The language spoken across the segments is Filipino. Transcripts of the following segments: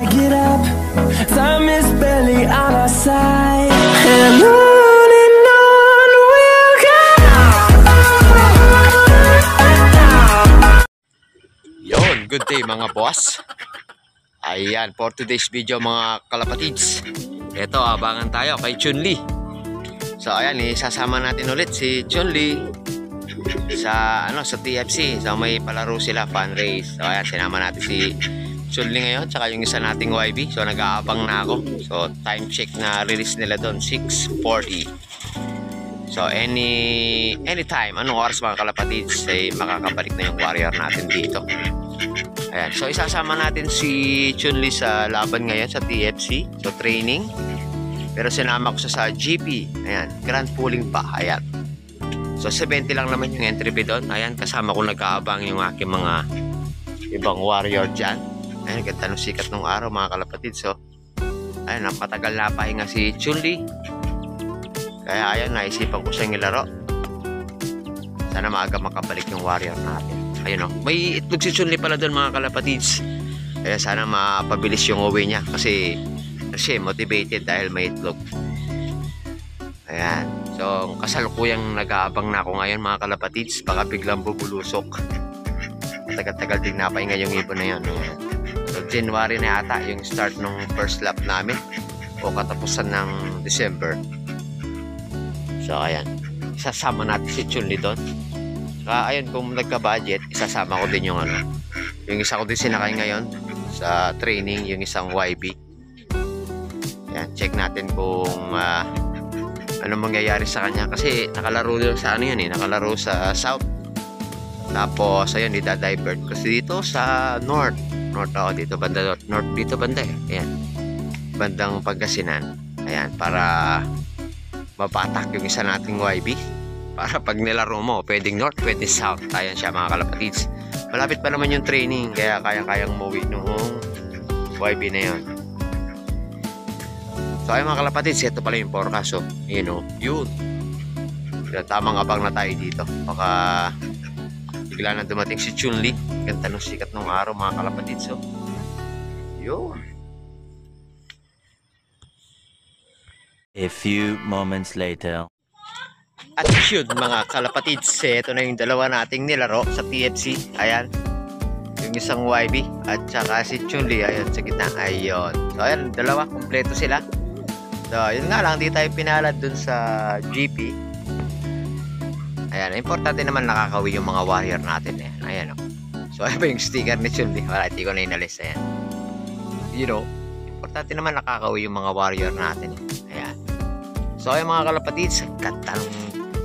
Get up, time is barely on our side, and on we'll go. Yon, good day mga boss. Ayan, for today's video mga kalapatids, ito abangan tayo kay Chun-Li. So ayan, isasama natin ulit si Chun-Li sa sa TFC. So may palaro sila, fan race. So ayan, sinama natin si Chun-Li ngayon, tsaka yung isa nating YB. So nag-aabang na ako. So time check na release nila doon, 6:40. So anytime, anong oras mga kalapatids, ay makakabalik na yung warrior natin dito. Ayan, so isasama natin si Chun-Li sa laban ngayon sa TFC, so training. Pero sinama ko sa GP. Ayan, grand pooling pa. Ayan. So 70 lang naman yung entry fee doon. Ayan, kasama ko nag-aabang yung aking mga ibang warrior dyan. Ayan, ganda ng sikat ng araw mga kalapatid. So ayan, napatagal na pahinga si Chun-Li. Kaya ayan, naisipan ko siyang ilaro. Sana maaga makabalik yung warrior natin. Ayun o, may itlog si Chun-Li pala doon mga kalapatids. Kaya sana mapabilis yung uwi niya. Kasi motivated dahil may itlog. Ayan. So kasalukuyang nag-aabang na ako ngayon mga kalapatids. Baka biglang bubulusok. Tagal-tagal din napahinga yung ibon na yun. So January na yata yung start ng first lap namin. O katapusan ng December. So ayan, isasama natin si Chun-Li doon. Ayun, kung nagka-budget, isasama ko din yung yung isa ko din sinakay ngayon sa training, yung isang YB. Ayan, check natin kung ano mangyayari sa kanya kasi nakalaro sa nakalaro sa South. Tapos ayun, dita-divert kasi dito sa North dito banda North dito banda ayan, bandang Pangasinan. Ayan, para mapatak yung isa nating YB. Para pag nilaro mo, pwedeng North, pwedeng South. Ayan siya mga kalapatids. Malapit pa naman yung training, kaya kayang umuwi noong YB na yun. So ayun mga kalapatids, ito pala yung forecast. So, yun. Tamang abang na tayo dito. Baka bigla na dumating si Chun-Li. Ganda ng sikat ng araw mga kalapatids. So, yun. A few moments later. At yun mga kalapatids, ito na yung dalawa nating nilaro sa TFC. Ayan, yung isang YB at saka si Chun-Li. Ayan, sa gitna. Ayun. So ayan, dalawa, kompleto sila. So yun nga lang, di tayo pinalad dun sa GP. Ayan, importante naman nakakawi yung mga warrior natin. Ayan, so ayan ba yung sticker ni Chun-Li? Wala, hindi ko na inalis. Ayan, importante naman nakakawi yung mga warrior natin. Ayan. So ayan mga kalapatids, katang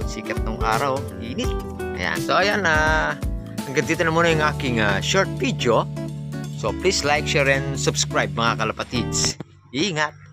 sikat ng araw, init. Ayan. So ayan, hanggang dito na muna yung aking short video. So please like, share, and subscribe mga kalapatids. Ingat!